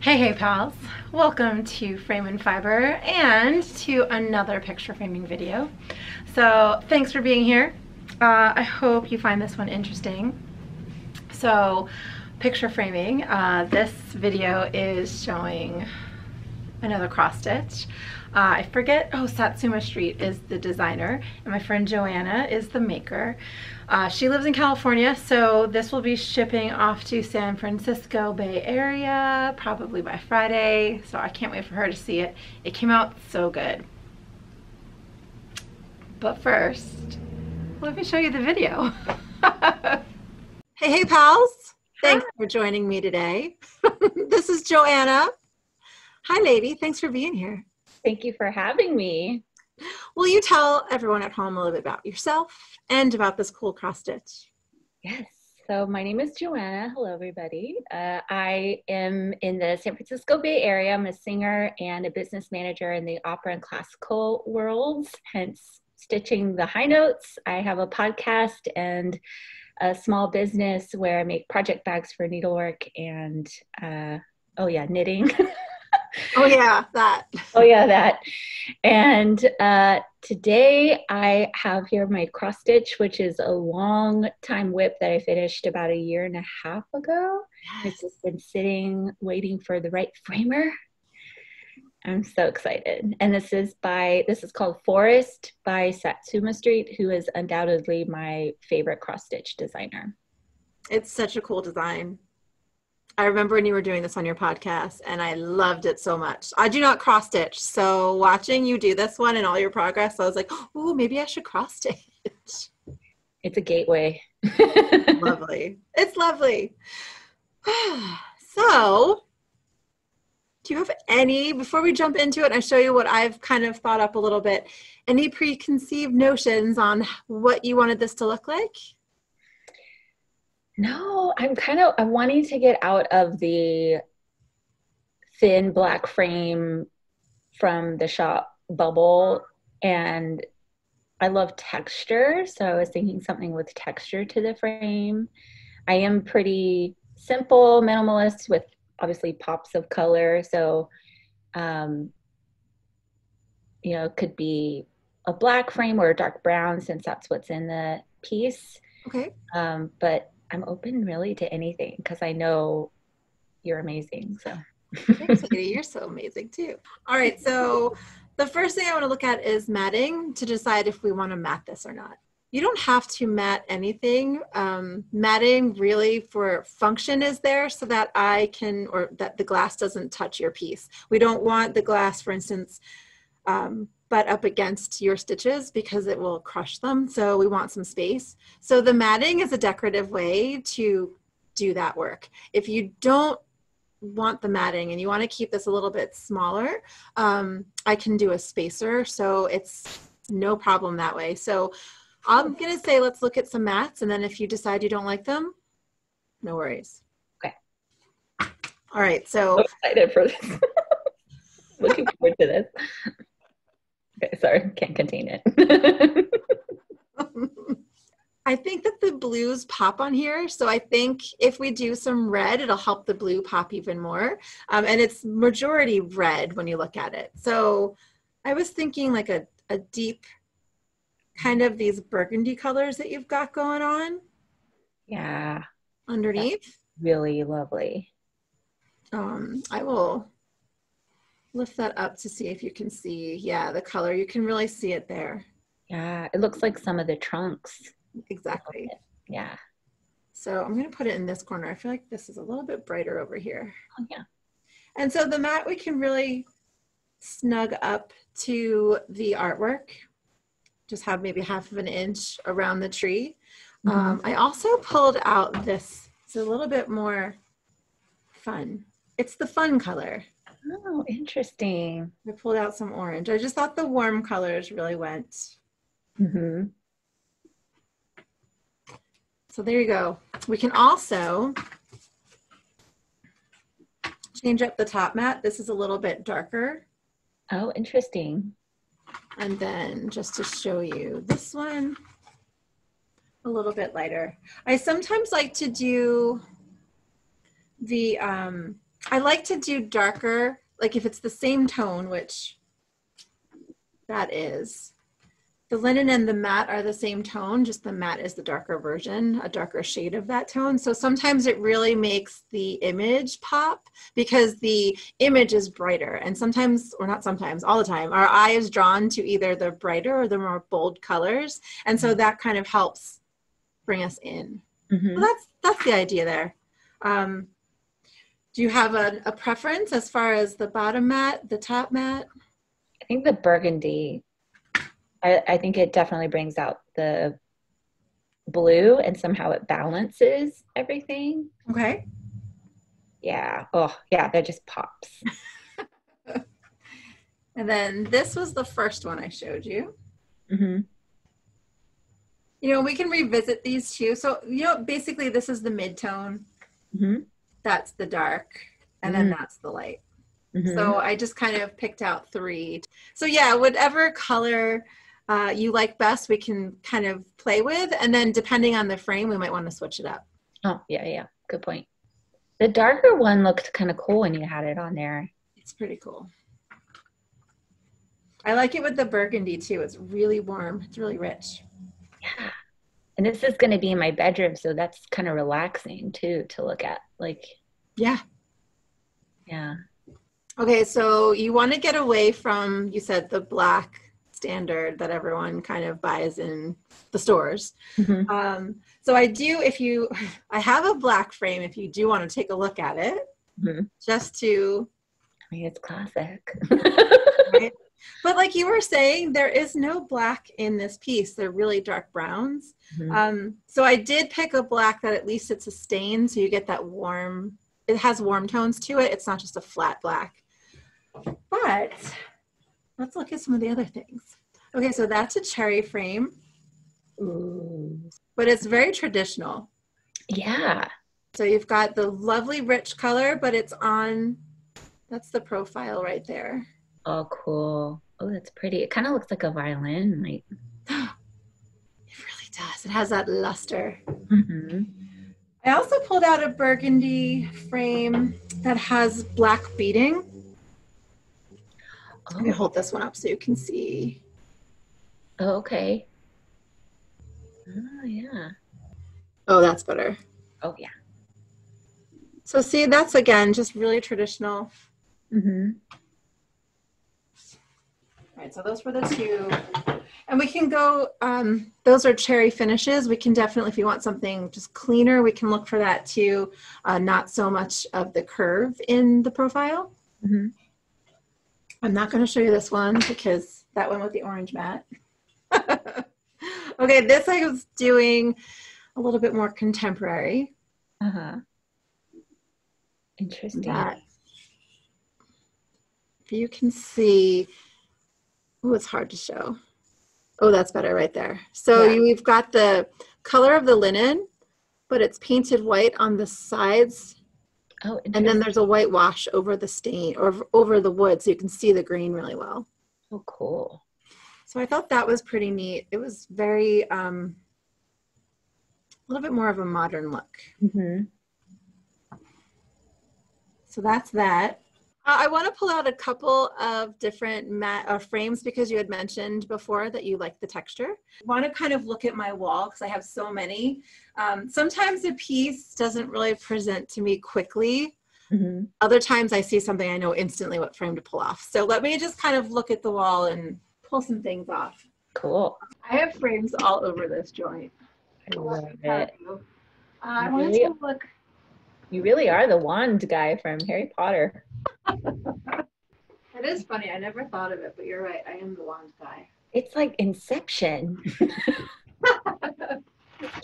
Hey pals, welcome to Frame and Fiber and to another picture framing video. So thanks for being here. I hope you find this one interesting. So picture framing, this video is showing another cross stitch. I forget, Satsuma Street is the designer and my friend Joanna is the maker. She lives in California, so this will be shipping off to San Francisco Bay Area probably by Friday, so I can't wait for her to see it. It came out so good. But first, let me show you the video. Hey pals, thanks for joining me today. This is Joanna. Hi lady, thanks for being here. Thank you for having me. Will you tell everyone at home a little bit about yourself and about this cool cross stitch? Yes, so my name is Joanna. Hello everybody. I am in the San Francisco Bay Area. I'm a singer and a business manager in the opera and classical worlds, hence stitching the high notes. I have a podcast and a small business where I make project bags for needlework and knitting. Oh yeah, that. Oh yeah, that. And today I have here my cross stitch, which is a long time whip that I finished about 1.5 years ago. Yes. It's just been sitting, waiting for the right framer. I'm so excited. And this is called Forest by Satsuma Street, who is undoubtedly my favorite cross stitch designer. It's such a cool design. I remember when you were doing this on your podcast and I loved it so much. I do not cross stitch, so watching you do this one and all your progress, I was like, oh, maybe I should cross stitch. It's a gateway. Lovely. It's lovely. So, do you have any, before we jump into it and I show you what I've kind of thought up a little bit, any preconceived notions on what you wanted this to look like? No, I'm wanting to get out of the thin black frame from the shop bubble, and I love texture, so I was thinking something with texture to the frame. I am pretty simple, minimalist with obviously pops of color, so it could be a black frame or a dark brown since that's what's in the piece. Okay. But I'm open really to anything because I know you're amazing. So thanks, lady. You're so amazing too. All right. So the first thing I want to look at is matting to decide if we want to mat this or not. You don't have to mat anything. Matting really for function is there so that that the glass doesn't touch your piece. We don't want the glass, for instance, butt up against your stitches because it will crush them. So we want some space. So the matting is a decorative way to do that work. If you don't want the matting and you want to keep this a little bit smaller, I can do a spacer. So it's no problem that way. So I'm going to say, let's look at some mats. And then if you decide you don't like them, no worries. Okay. All right. So I'm excited for this. Looking forward to this. Okay, sorry, can't contain it. I think that the blues pop on here. So I think if we do some red, it'll help the blue pop even more. And it's majority red when you look at it. So I was thinking like a deep kind of these burgundy colors that you've got going on. Yeah. Underneath. That's really lovely. I will lift that up to see if you can see, the color. You can really see it there. Yeah, it looks like some of the trunks. Exactly. Yeah. So I'm going to put it in this corner. I feel like this is a little bit brighter over here. Oh, yeah. And so the mat, we can really snug up to the artwork. Just have maybe 1/2 inch around the tree. I also pulled out this. It's a little bit more fun. It's the fun color. Oh, interesting. I pulled out some orange. I just thought the warm colors really went. So there you go. We can also change up the top mat. This is a little bit darker. Oh, interesting. And then just to show you this one, a little bit lighter. I sometimes like to do the I like to do darker, like if it's the same tone, which that is. The linen and the matte are the same tone, just the matte is the darker version, a darker shade of that tone. So sometimes it really makes the image pop because the image is brighter. And sometimes, or not sometimes, all the time, our eye is drawn to either the brighter or the more bold colors. And so that kind of helps bring us in. Mm-hmm. So that's the idea there. Do you have a preference as far as the bottom matte, the top matte? I think the burgundy, I think it definitely brings out the blue and somehow it balances everything. Okay. Yeah. Oh, yeah, that just pops. And then this was the first one I showed you. Mm-hmm. You know, we can revisit these too. So, you know, basically this is the mid-tone. Mm-hmm. That's the dark. And then that's the light. Mm-hmm. So I just kind of picked out 3. So yeah, whatever color you like best, we can kind of play with. And then depending on the frame, we might want to switch it up. Oh, yeah. Good point. The darker one looked kind of cool when you had it on there. It's pretty cool. I like it with the burgundy too. It's really warm. It's really rich. Yeah. And this is going to be in my bedroom, so that's kind of relaxing too to look at. Like, yeah. Yeah. Okay, so you want to get away from, you said, the black standard that everyone kind of buys in the stores. Mm-hmm. So I have a black frame if you do want to take a look at it, just to. I mean, it's classic. Right? But like you were saying, there is no black in this piece. They're really dark browns. So I did pick a black that at least it's a stain, so you get that warm, it has warm tones to it. It's not just a flat black. But let's look at some of the other things. Okay, so that's a cherry frame. Ooh. But it's very traditional. Yeah. So you've got the lovely rich color, but it's on, that's the profile right there. Oh, cool. Oh, that's pretty. It kind of looks like a violin. Like. It really does. It has that luster. Mm-hmm. I also pulled out a burgundy frame that has black beading. Let me hold this one up so you can see. Oh, okay. Oh, yeah. Oh, that's better. Oh, yeah. So see, that's again, just really traditional. Mm-hmm. All right, so those were the 2. And we can go, those are cherry finishes. We can definitely, if you want something just cleaner, we can look for that too. Not so much of the curve in the profile. Mm-hmm. I'm not going to show you this one because that one with the orange matte. Okay, this I was doing a little bit more contemporary. Uh-huh. Interesting. That, if you can see, oh, it's hard to show. Oh, that's better right there. So you've got the color of the linen, but it's painted white on the sides. Oh, and then there's a white wash over the stain or over the wood, so you can see the green really well. Oh, cool. So I thought that was pretty neat. It was very, a little bit more of a modern look. Mm-hmm. So that's that. I want to pull out a couple of different matte frames because you had mentioned before that you like the texture. I want to kind of look at my wall because I have so many. Sometimes a piece doesn't really present to me quickly. Mm-hmm. Other times I see something I know instantly what frame to pull off. So let me just kind of look at the wall and pull some things off. Cool. I have frames all over this joint. I love it. I want to look. You really are the wand guy from Harry Potter. It is funny. I never thought of it, but you're right. I am the wand guy. It's like Inception. It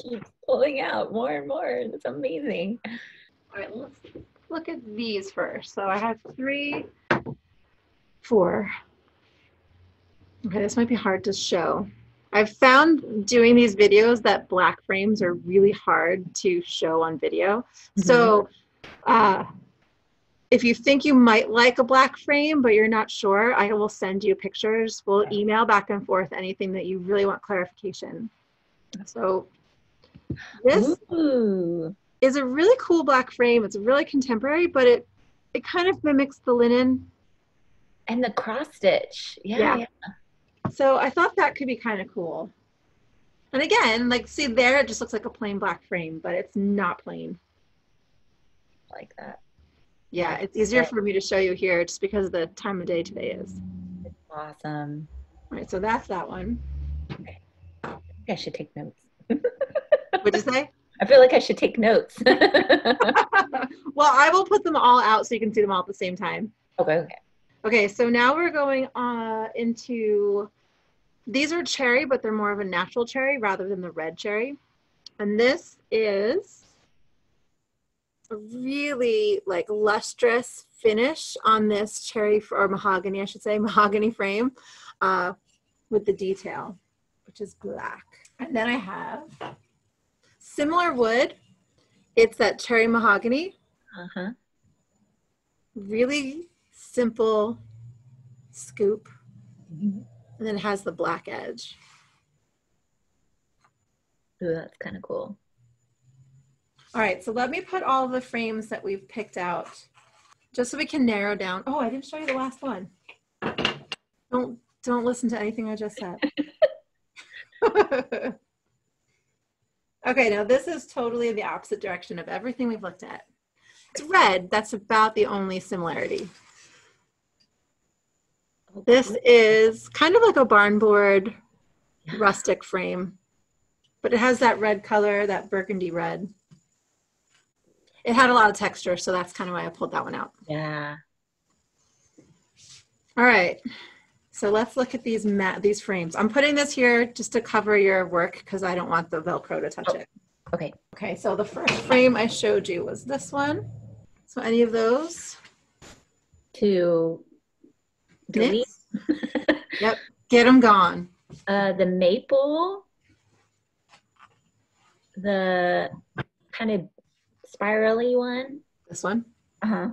keeps pulling out more and more. It's amazing. All right, let's look at these first. So I have 3, 4. Okay, this might be hard to show. I've found doing these videos that black frames are really hard to show on video. Mm-hmm. So if you think you might like a black frame, but you're not sure, I will send you pictures. We'll email back and forth anything that you really want clarification. So this is a really cool black frame. It's really contemporary, but it kind of mimics the linen. And the cross stitch. Yeah. Yeah. So I thought that could be kind of cool. And again, like see there, it just looks like a plain black frame, but it's not plain. I like that. Yeah, it's easier for me to show you here just because of the time of day today is. It's awesome. All right, so that's that one. Okay. I think I should take notes. What'd you say? I feel like I should take notes. Well, I will put them all out so you can see them all at the same time. Okay. Okay, so now we're going into, these are cherry, but they're more of a natural cherry rather than the red cherry. And this is a really like lustrous finish on this cherry, or mahogany, I should say, mahogany frame with the detail, which is black. And then I have similar wood. It's that cherry mahogany. Uh-huh. Really simple scoop. Mm-hmm. And then it has the black edge. Ooh, that's kind of cool. All right, so let me put all the frames that we've picked out just so we can narrow down. Oh, I didn't show you the last one. Don't listen to anything I just said. Okay, now this is totally the opposite direction of everything we've looked at. It's red. That's about the only similarity. This is kind of like a barn board rustic frame, but it has that red color, that burgundy red. It had a lot of texture, so that's kind of why I pulled that one out. Yeah. All right, so let's look at these frames. I'm putting this here just to cover your work because I don't want the Velcro to touch it. Okay. Okay, so the first frame I showed you was this one. So any of those? To delete? Yep, get them gone. The maple, the kind of spirally one. This one? Uh-huh.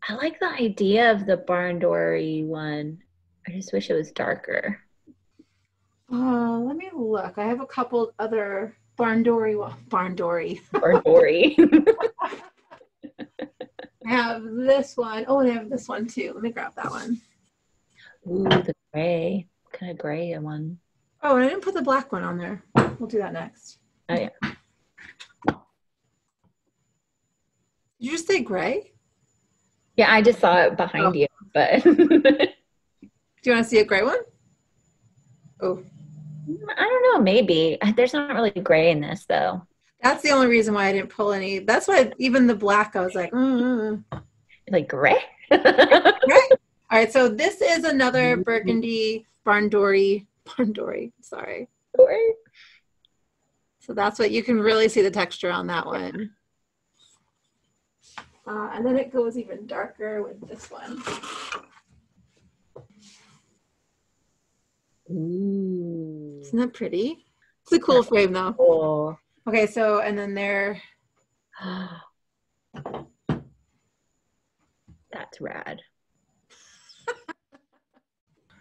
I like the idea of the barn door-y one. I just wish it was darker. Let me look. I have a couple other barn doory. Barn door-y. I have this one. Oh, and I have this one too. Let me grab that one. Ooh, the gray. Kind of gray one. Oh, and I didn't put the black one on there. We'll do that next. Oh, yeah. Did you just say gray? Yeah, I just saw it behind you, but. Do you want to see a gray one? Oh. I don't know, maybe. There's not really gray in this, though. That's the only reason why I didn't pull any. That's why even the black, I was like, Like gray? Right. All right, so this is another burgundy barn doory. Sorry. So that's what you can really see the texture on that one. And then it goes even darker with this one. Ooh. Isn't that pretty? It's a cool frame though. Cool. Okay, so and then there. That's rad.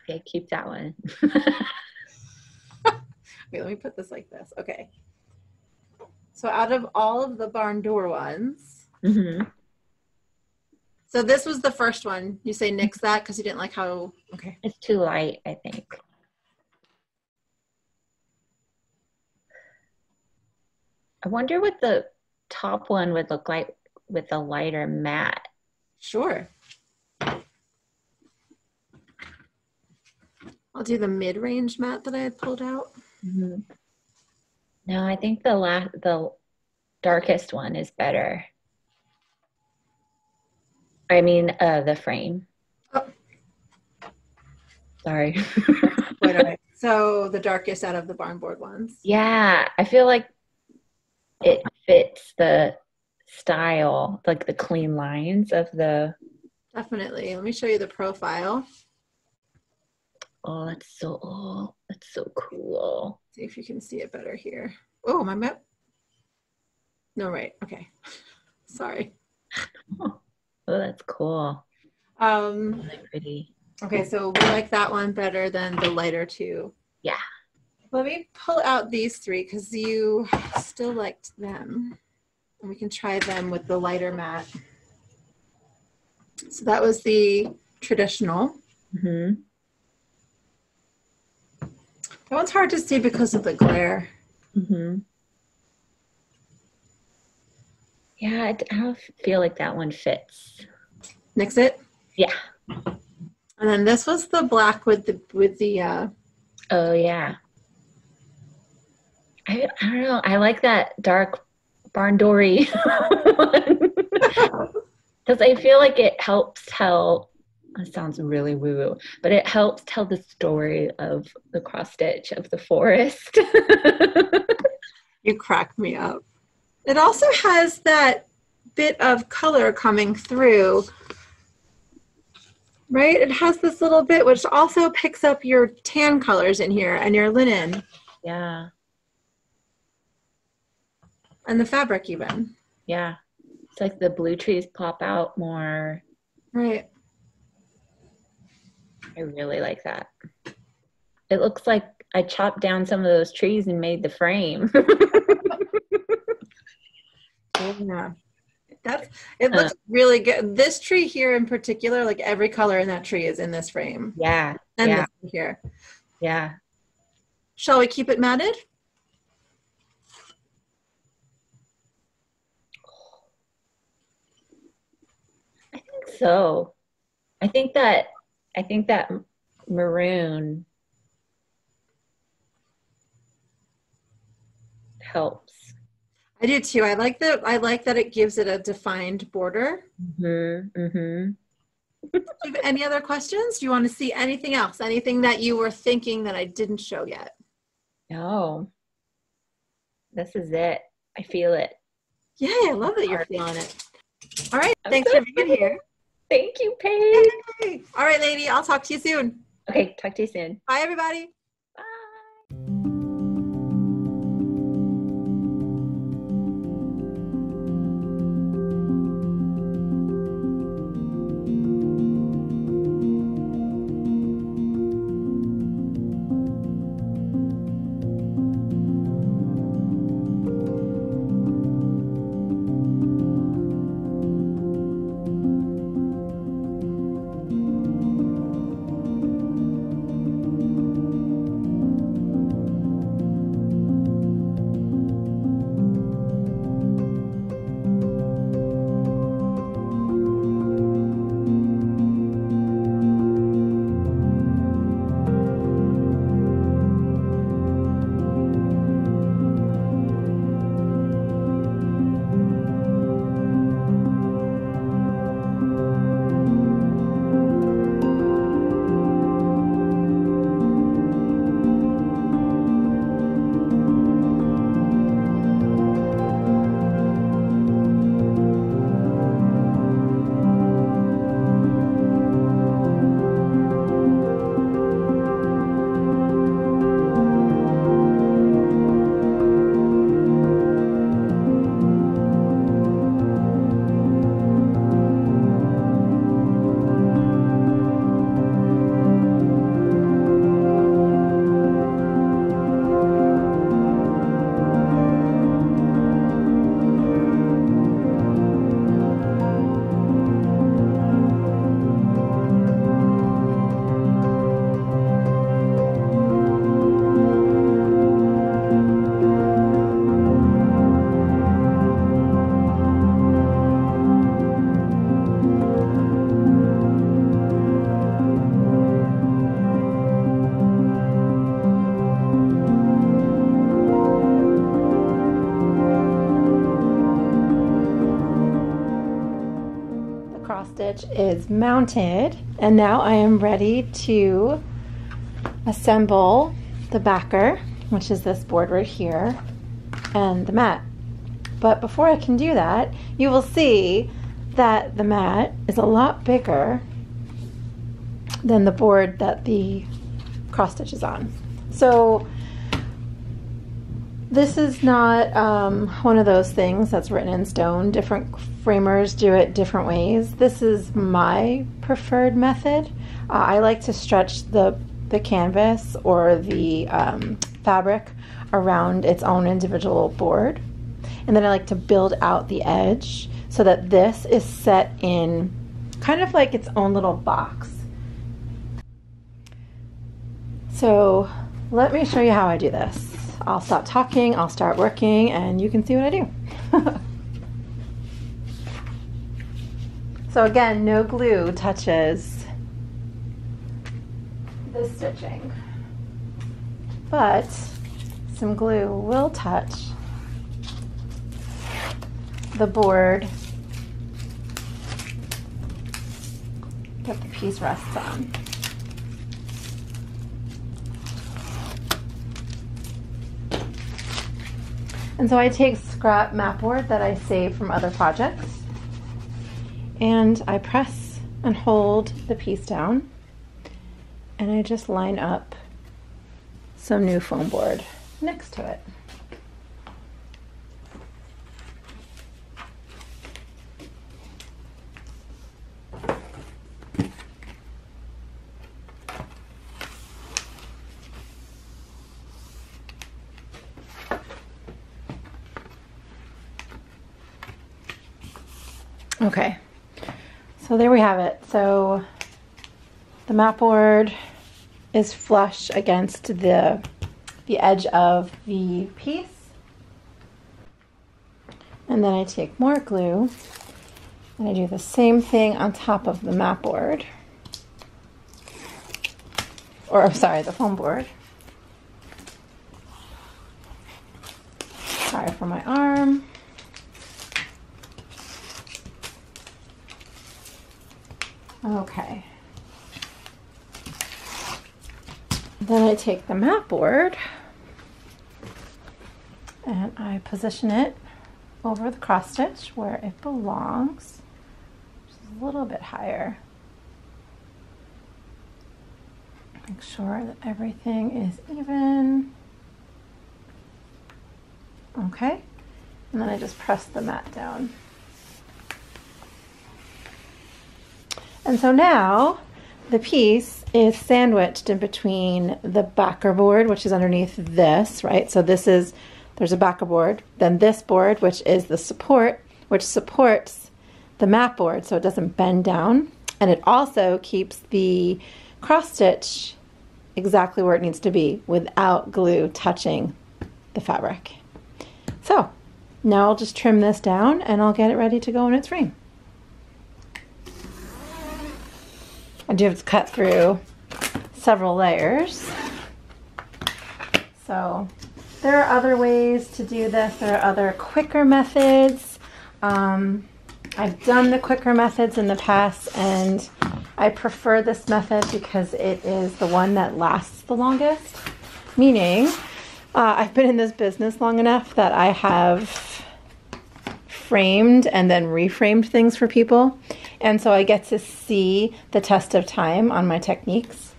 Okay, keep that one. Wait, let me put this like this. Okay. So out of all of the barn door ones, so this was the first one. You say nix that because you didn't like how, okay. It's too light, I think. I wonder what the top one would look like with a lighter matte. Sure. I'll do the mid-range matte that I had pulled out. No, I think the darkest one is better. I mean, the frame. Oh. Sorry. Wait. So the darkest out of the barn board ones. Yeah, I feel like it fits the style, like the clean lines of the. Definitely. Let me show you the profile. Oh, that's so cool. See if you can see it better here. Oh, my map. No, right. Okay. Sorry. Oh, that's cool. Really pretty. Okay, so we like that one better than the lighter two. Yeah. Let me pull out these three because you still liked them. And we can try them with the lighter mat. So that was the traditional. Mm-hmm. That one's hard to see because of the glare. Mm-hmm. Yeah, I don't feel like that one fits. Nix it? Yeah. And then this was the black with the Oh yeah. I don't know. I like that dark barn doory one. Because I feel like it helps tell, it sounds really woo-woo, but it helps tell the story of the cross stitch of the forest. You crack me up. It also has that bit of color coming through, right? It has this little bit which also picks up your tan colors in here and your linen. Yeah. And the fabric even. Yeah. It's like the blue trees pop out more. Right. I really like that. It looks like I chopped down some of those trees and made the frame. Yeah. It looks really good. This tree here in particular, like every color in that tree is in this frame. Yeah. And yeah. this here. Yeah. Shall we keep it matted? I think so. I think that maroon helps. I do too. I like that it gives it a defined border. Mm-hmm. Mm-hmm. Do you have any other questions? Do you want to see anything else? Anything that you were thinking that I didn't show yet? No. This is it. I feel it. Yeah, I love that you're feeling it. All right. Thanks so for being here. Thank you, Paige. Yay. All right, lady. I'll talk to you soon. Okay. Talk to you soon. Bye, everybody. Stitch is mounted, and now I am ready to assemble the backer, which is this board right here, and the mat. But before I can do that, you will see that the mat is a lot bigger than the board that the cross stitch is on. So this is not one of those things that's written in stone. Different framers do it different ways. This is my preferred method. I like to stretch the canvas or the fabric around its own individual board. And then I like to build out the edge so that this is set in kind of like its own little box. So let me show you how I do this. I'll stop talking, I'll start working, and you can see what I do. So again, no glue touches the stitching, but some glue will touch the board that the piece rests on. And so I take scrap mat board that I save from other projects, and I press and hold the piece down, and I just line up some new foam board next to it. Okay, so there we have it. So the mat board is flush against the edge of the piece. And then I take more glue and I do the same thing on top of the mat board. Or sorry, the foam board. Sorry for my arm. Okay. Then I take the mat board and I position it over the cross stitch where it belongs, which is a little bit higher. Make sure that everything is even. Okay. And then I just press the mat down. And so now the piece is sandwiched in between the backer board, which is underneath this, right? So there's a backer board, then this board, which is the support, which supports the mat board so it doesn't bend down. And it also keeps the cross stitch exactly where it needs to be without glue touching the fabric. So now I'll just trim this down and I'll get it ready to go in its frame. I do have to cut through several layers. So there are other ways to do this. There are other quicker methods. I've done the quicker methods in the past and I prefer this method because it is the one that lasts the longest. Meaning, I've been in this business long enough that I have framed and then reframed things for people. And so I get to see the test of time on my techniques.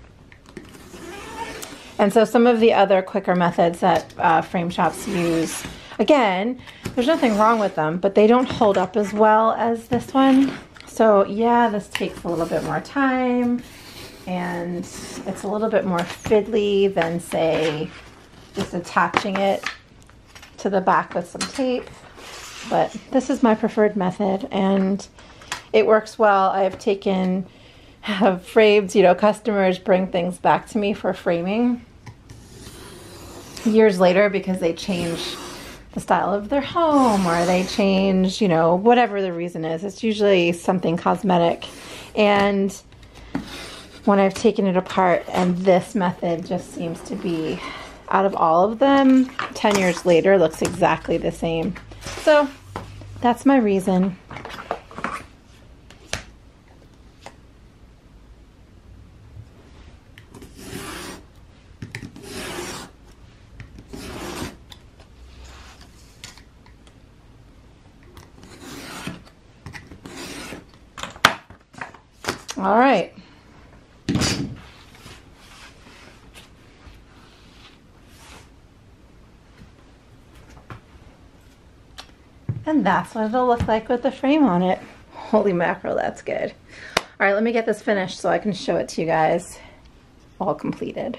And so some of the other quicker methods that frame shops use, again, there's nothing wrong with them, but they don't hold up as well as this one. So yeah, this takes a little bit more time and it's a little bit more fiddly than, say, just attaching it to the back with some tape. But this is my preferred method and it works well. I've framed, customers bring things back to me for framing years later because they change the style of their home or they change, whatever the reason is. It's usually something cosmetic. And when I've taken it apart, and this method just seems to be, out of all of them, 10 years later, looks exactly the same. So that's my reason. All right. And that's what it'll look like with the frame on it. Holy mackerel, that's good. All right, let me get this finished so I can show it to you guys all completed.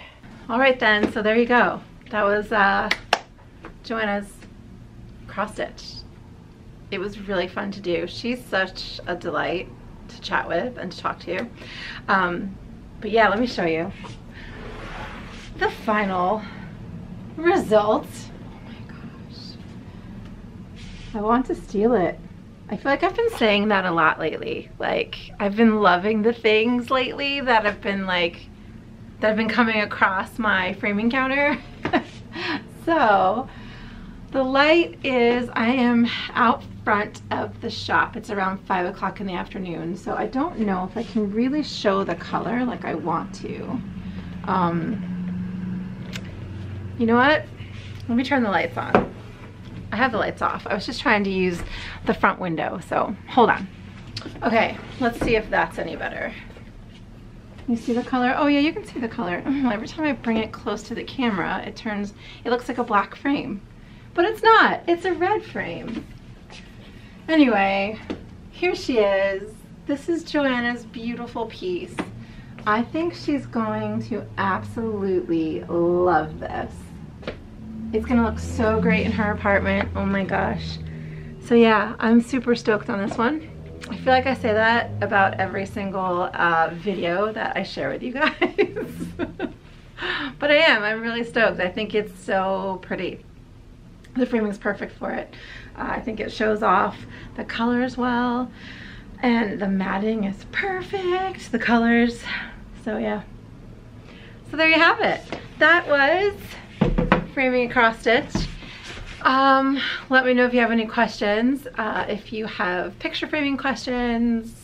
All right then, so there you go. that was Joanna's cross stitch. It was really fun to do. She's such a delight to chat with and to talk to. But yeah, let me show you the final result. Oh my gosh. I want to steal it. I feel like I've been saying that a lot lately. Like, I've been loving the things lately that have been coming across my framing counter. So the light is, I am out front of the shop. It's around 5 o'clock in the afternoon, so I don't know if I can really show the color like I want to. You know what? Let me turn the lights on. I have the lights off. I was just trying to use the front window, so hold on. Okay, let's see if that's any better. You see the color? Oh yeah, you can see the color. Every time I bring it close to the camera, it looks like a black frame. But it's not, it's a red frame. Anyway, here she is. This is Joanna's beautiful piece. I think she's going to absolutely love this. It's gonna look so great in her apartment. Oh my gosh. So yeah, I'm super stoked on this one. I feel like I say that about every single video that I share with you guys. But I'm really stoked. I think it's so pretty. The framing is perfect for it. I think it shows off the colors well, and the matting is perfect, the colors. So yeah. So there you have it. That was framing a cross stitch. Let me know if you have any questions. If you have picture framing questions,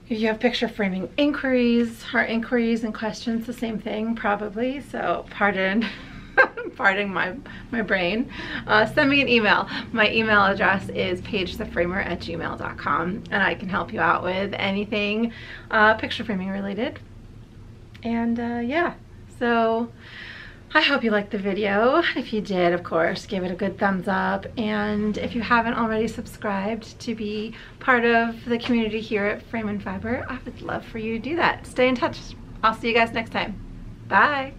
if you have picture framing inquiries, are inquiries and questions the same thing? Probably, so pardon my brain. Send me an email. My email address is pagetheframer@gmail.com, and I can help you out with anything picture framing related. And yeah, so I hope you liked the video. If you did, of course, give it a good thumbs up. And if you haven't already subscribed to be part of the community here at Frame and Fiber, I would love for you to do that. Stay in touch. I'll see you guys next time. Bye.